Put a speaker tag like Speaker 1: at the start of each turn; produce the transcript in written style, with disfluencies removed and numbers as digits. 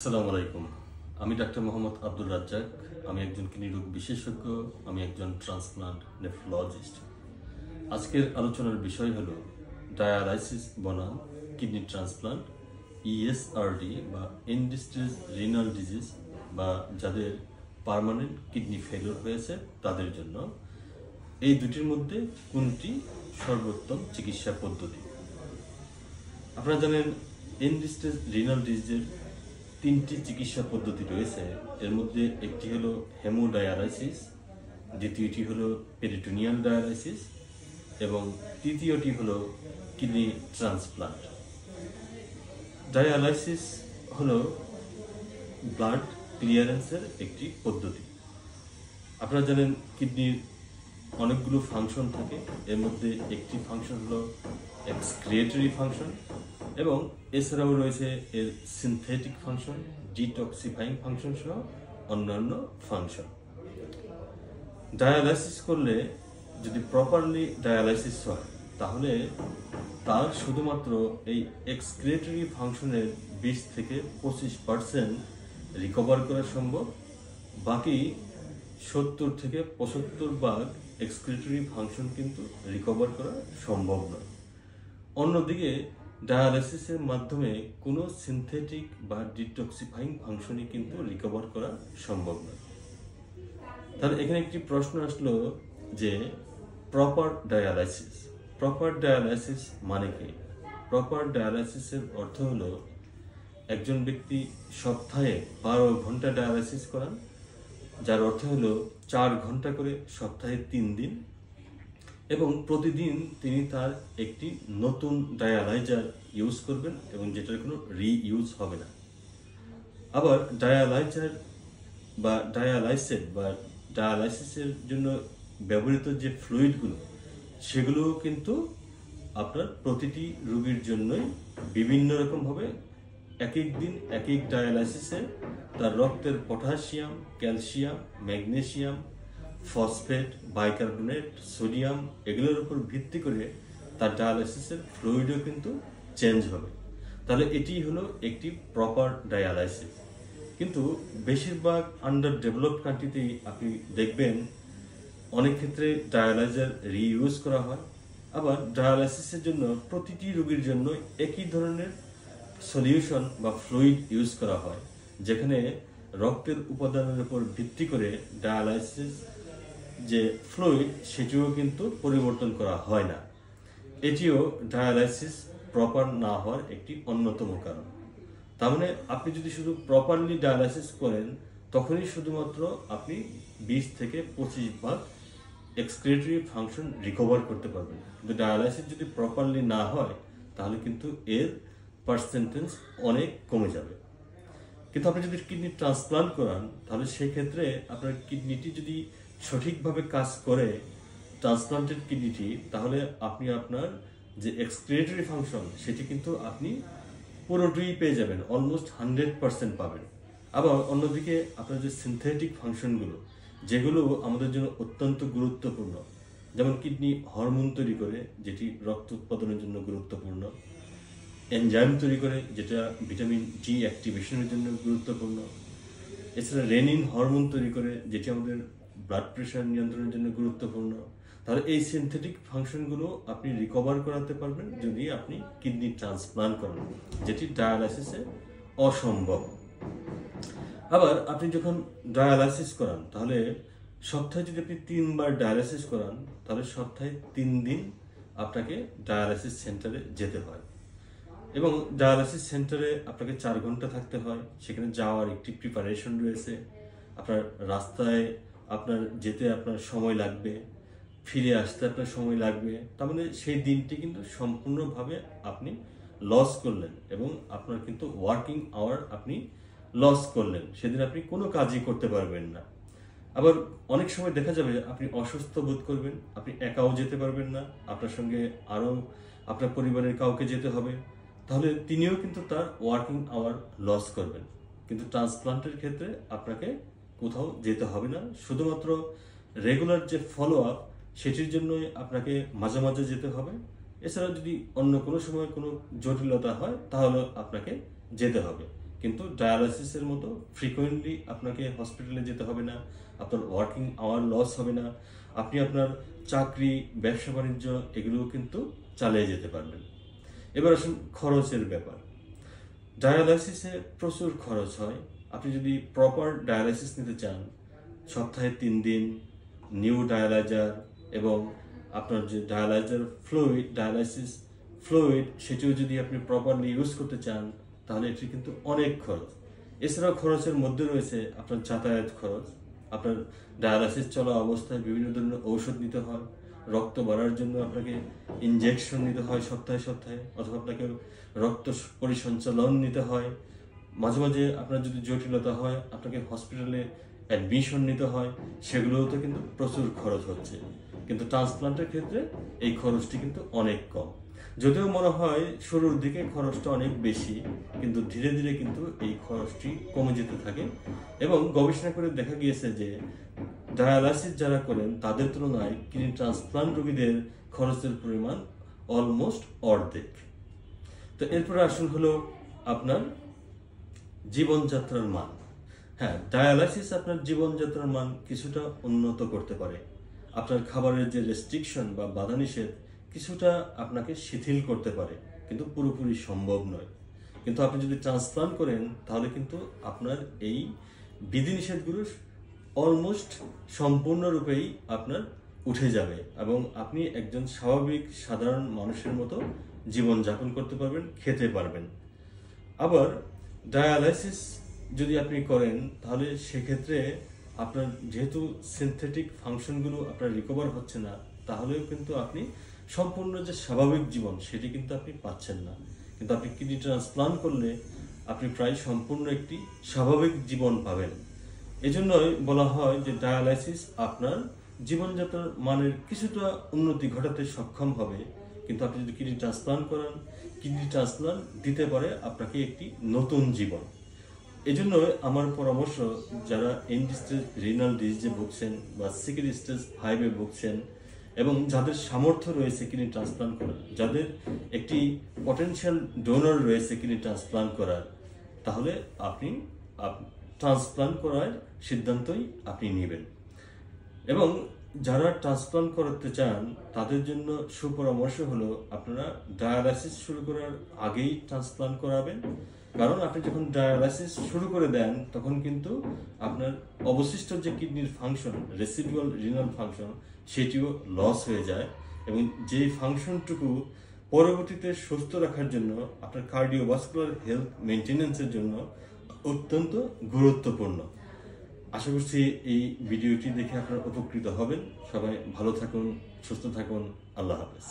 Speaker 1: আসসালামু আলাইকুম। আমি ডাক্তার মোহাম্মদ আব্দুর রাজ্জাক। আমি একজন কিডনি রোগ বিশেষজ্ঞ। আমি একজন ট্রান্সপ্লান্ট নেফ্রোলজিস্ট। আজকের আলোচনার বিষয় হলো ডায়ালাইসিস বনাম কিডনি ট্রান্সপ্লান্ট, ইএসআরডি বা এন্ড স্টেজ রিনাল ডিজিজ বা যাদের পার্মানেন্ট কিডনি ফেলিওর হয়েছে তাদের জন্য এই দুটির মধ্যে কোনটি সর্বোত্তম চিকিৎসা পদ্ধতি। আপনারা জানেন এন্ড স্টেজ রিনাল ডিজিজের তিনটি চিকিৎসা পদ্ধতি রয়েছে। এর মধ্যে একটি হলো হেমোডায়ালাইসিস, দ্বিতীয়টি হলো পেরিটোনিয়াল ডায়ালাইসিস এবং তৃতীয়টি হলো কিডনি ট্রান্সপ্লান্ট। ডায়ালাইসিস হলো ব্লাড ক্লিয়ারেন্সের একটি পদ্ধতি। আপনারা জানেন কিডনির অনেকগুলো ফাংশন থাকে। এর মধ্যে একটি ফাংশন হলো এক্সক্রিয়েটরি ফাংশন এবং এছাড়াও রয়েছে এর সিনথেটিক ফাংশন, ডিটক্সিফাইং ফাংশন সহ অন্যান্য ফাংশন। ডায়ালাইসিস করলে যদি প্রপারলি ডায়ালাইসিস হয় তাহলে তার শুধুমাত্র এই এক্সক্রিয়েটরি ফাংশনের 20 থেকে 25% রিকভার করা সম্ভব। বাকি 70 থেকে 75% এক্সক্রিয়েটরি ফাংশন কিন্তু রিকভার করা সম্ভব নয়। অন্যদিকে ডায়ালাইসিসের মাধ্যমে কোনো সিনথেটিক বা ডিটক্সিফাইং ফাংশনই কিন্তু রিকভার করা সম্ভব নয়। তাহলে এখানে একটি প্রশ্ন আসলো যে প্রপার ডায়ালাইসিস মানে কি? প্রপার ডায়ালাইসিসের অর্থ হলো একজন ব্যক্তি সপ্তাহে 12 ঘন্টা ডায়ালাইসিস করান, যার অর্থ হলো 4 ঘন্টা করে সপ্তাহে 3 দিন, এবং প্রতিদিন তিনি তার একটি নতুন ডায়ালাইজার ইউজ করবেন এবং যেটার কোনো রিইউজ হবে না। আবার ডায়ালাইজার বা ডায়ালাইসিসের জন্য ব্যবহৃত যে ফ্লুইডগুলো সেগুলোও কিন্তু আপনার প্রতিটি রোগীর জন্যই বিভিন্ন রকমভাবে এক এক দিন এক এক ডায়ালাইসিসে তার রক্তের potassium, calcium, magnesium, phosphate, bicarbonate, sodium এগুলোর উপর ভিত্তি করে তার ডায়ালাইসিসের ফ্লুইডও কিন্তু চেঞ্জ হবে। তাহলে এটি হলো একটি প্রপার ডায়ালাইসিস। কিন্তু বেশিরভাগ আন্ডার ডেভেলপড কান্ট্রিতেই আপনি দেখবেন অনেক ক্ষেত্রে ডায়ালাইজার রিইউজ করা হয়। আবার ডায়ালাইসিসের জন্য প্রতিটি রোগীর জন্য একই ধরনের সলিউশন বা ফ্লুইড ইউজ করা হয়, যেখানে রক্তের উপাদানের উপর ভিত্তি করে ডায়ালাইসিস যে ফ্লুইড সেটিও কিন্তু পরিবর্তন করা হয় না। এটিও ডায়ালাইসিস প্রপার না হওয়ার একটি অন্যতম কারণ। তার মানে আপনি যদি শুধু প্রপারলি ডায়ালাইসিস করেন তখনই শুধুমাত্র আপনি 20 থেকে 25% এক্সক্রিয়েটরি ফাংশন রিকভার করতে পারবেন। কিন্তু ডায়ালাইসিস যদি প্রপারলি না হয় তাহলে কিন্তু এর পার্সেন্টেজ অনেক কমে যাবে। কিন্তু আপনি যদি কিডনি ট্রান্সপ্লান্ট করান তাহলে সেক্ষেত্রে আপনার কিডনিটি যদি সঠিকভাবে কাজ করে, ট্রান্সপ্লান্টেড কিডনিটি, তাহলে আপনি আপনার যে এক্সক্রিয়েটরি ফাংশন সেটি কিন্তু আপনি পুরোটাই পেয়ে যাবেন, অলমোস্ট 100% পাবেন। আবার অন্যদিকে আপনার যে সিনথেটিক ফাংশনগুলো যেগুলো আমাদের জন্য অত্যন্ত গুরুত্বপূর্ণ, যেমন কিডনি হরমোন তৈরি করে যেটি রক্ত উৎপাদনের জন্য গুরুত্বপূর্ণ, এনজাইম তৈরি করে যেটা ভিটামিন ডি অ্যাক্টিভেশনের জন্য গুরুত্বপূর্ণ, এছাড়া রেনিন হরমোন তৈরি করে যেটি আমাদের ব্লাড প্রেশার নিয়ন্ত্রণের জন্য গুরুত্বপূর্ণ। তাহলে এই সিনথেটিক ফাংশনগুলো আপনি রিকভার করাতে পারবেন যদি আপনি কিডনি ট্রান্সপ্লান্ট করেন, যেটি ডায়ালাইসিসে অসম্ভব। আবার আপনি যখন ডায়ালাইসিস করান তাহলে সপ্তাহে যদি আপনি 3 বার ডায়ালাইসিস করান তাহলে সপ্তাহে 3 দিন আপনাকে ডায়ালাইসিস সেন্টারে যেতে হয় এবং ডায়ালাইসিস সেন্টারে আপনাকে 4 ঘন্টা থাকতে হয়। সেখানে যাওয়ার একটি প্রিপারেশন রয়েছে। আপনার রাস্তায় আপনার যেতে আপনার সময় লাগবে, ফিরে আসতে আপনার সময় লাগবে। তার মানে সেই দিনটি কিন্তু সম্পূর্ণভাবে আপনি লস করলেন এবং আপনার কিন্তু ওয়ার্কিং আওয়ার আপনি লস করলেন। সেদিন আপনি কোনো কাজই করতে পারবেন না। আবার অনেক সময় দেখা যাবে আপনি অসুস্থ বোধ করবেন, আপনি একাও যেতে পারবেন না, আপনার সঙ্গে আরও আপনার পরিবারের কাউকে যেতে হবে, তাহলে তিনিও কিন্তু তার ওয়ার্কিং আওয়ার লস করবেন। কিন্তু ট্রান্সপ্লান্টের ক্ষেত্রে আপনাকে কোথাও যেতে হবে না, শুধুমাত্র রেগুলার যে ফলো আপ সেটির জন্যই আপনাকে মাঝে মাঝে যেতে হবে। এছাড়া যদি অন্য কোনো সময় কোনো জটিলতা হয় তাহলে আপনাকে যেতে হবে। কিন্তু ডায়ালাইসিসের মতো ফ্রিকোয়েন্টলি আপনাকে হসপিটালে যেতে হবে না, আপনার ওয়ার্কিং আওয়ার লস হবে না, আপনি আপনার চাকরি, ব্যবসা বাণিজ্য এগুলোও কিন্তু চালিয়ে যেতে পারবেন। এবার আসুন খরচের ব্যাপার। ডায়ালাইসিসে প্রচুর খরচ হয়। আপনি যদি প্রপার ডায়ালাইসিস নিতে চান, সপ্তাহে 3 দিন নিউ ডায়ালাইজার এবং আপনার যে ডায়ালাইসিস ফ্লুইড সেটিও যদি আপনি প্রপারলি ইউজ করতে চান, তাহলে এটি কিন্তু অনেক খরচ। এছাড়াও খরচের মধ্যে রয়েছে আপনার যাতায়াত খরচ, আপনার ডায়ালাইসিস চলা অবস্থায় বিভিন্ন ধরনের ঔষধ নিতে হয়, রক্ত বাড়ার জন্য আপনাকে ইনজেকশন নিতে হয় সপ্তাহে সপ্তাহে, অথবা আপনাকে রক্ত পরিসঞ্চালন নিতে হয়। মাঝে মাঝে আপনার যদি জটিলতা হয় আপনাকে হসপিটালে অ্যাডমিশন নিতে হয়, সেগুলোতে কিন্তু প্রচুর খরচ হচ্ছে। কিন্তু ট্রান্সপ্লান্টের ক্ষেত্রে এই খরচটি কিন্তু অনেক কম। যদিও মনে হয় শুরুর দিকে খরচটা অনেক বেশি, কিন্তু ধীরে ধীরে কিন্তু এই খরচটি কমে যেতে থাকে এবং গবেষণা করে দেখা গিয়েছে যে ডায়ালাইসিস যারা করেন তাদের তুলনায় কিডনি ট্রান্সপ্লান্ট রোগীদের খরচের পরিমাণ অলমোস্ট অর্ধেক। তো এরপরে আসুন হলো আপনার জীবনযাত্রার মান। হ্যাঁ, ডায়ালাইসিস আপনার জীবনযাত্রার মান কিছুটা উন্নত করতে পারে। আপনার খাবারের যে রেস্ট্রিকশন বা বাধা নিষেধ কিছুটা আপনাকে শিথিল করতে পারে, কিন্তু পুরোপুরি সম্ভব নয়। কিন্তু আপনি যদি ট্রান্সপ্লান্ট করেন তাহলে কিন্তু আপনার এই বিধিনিষেধগুলো অলমোস্ট সম্পূর্ণরূপেই আপনার উঠে যাবে এবং আপনি একজন স্বাভাবিক সাধারণ মানুষের মতো জীবনযাপন করতে পারবেন, খেতে পারবেন। আবার ডায়ালাইসিস যদি আপনি করেন তাহলে সেক্ষেত্রে আপনার যেহেতু সিনথেটিক ফাংশনগুলো আপনার রিকভার হচ্ছে না, তাহলেও কিন্তু আপনি সম্পূর্ণ যে স্বাভাবিক জীবন সেটি কিন্তু আপনি পাচ্ছেন না। কিন্তু আপনি কিডনি ট্রান্সপ্লান্ট করলে আপনি প্রায় সম্পূর্ণ একটি স্বাভাবিক জীবন পাবেন। এজন্যই বলা হয় যে ডায়ালাইসিস আপনার জীবনযাত্রার মানের কিছুটা উন্নতি ঘটাতে সক্ষম হবে। কিন্তু আপনি যদি কিডনি ট্রান্সপ্লান্ট করান, কিডনি ট্রান্সপ্লান্ট দিতে পারে আপনাকে একটি নতুন জীবন। এজন্য আমার পরামর্শ, যারা এন্ড স্টেজ রিনাল ডিজিজে ভুগছেন বা সেকেন্ড স্টেজ 5-এ ভুগছেন এবং যাদের সামর্থ্য রয়েছে কিডনি ট্রান্সপ্লান্ট করার, যাদের একটি পটেনশিয়াল ডোনর রয়েছে কিডনি ট্রান্সপ্লান্ট করার, তাহলে আপনি ট্রান্সপ্লান্ট করার সিদ্ধান্তই আপনি নেবেন। এবং যারা ট্রান্সপ্লান্ট করাতে চান তাদের জন্য সুপরামর্শ হলো আপনারা ডায়ালাইসিস শুরু করার আগেই ট্রান্সপ্লান্ট করাবেন। কারণ আপনি যখন ডায়ালাইসিস শুরু করে দেন তখন কিন্তু আপনার অবশিষ্ট যে কিডনির ফাংশন, রেসিডুয়াল রিনাল ফাংশন, সেটিও লস হয়ে যায় এবং যেই ফাংশনটুকু পরবর্তীতে সুস্থ রাখার জন্য আপনার কার্ডিওভাস্কুলার হেলথ মেনটেন্যান্সের জন্য অত্যন্ত গুরুত্বপূর্ণ। আশা করছি এই ভিডিওটি দেখে আপনারা উপকৃত হবেন। সবাই ভালো থাকুন, সুস্থ থাকুন। আল্লাহ হাফেজ।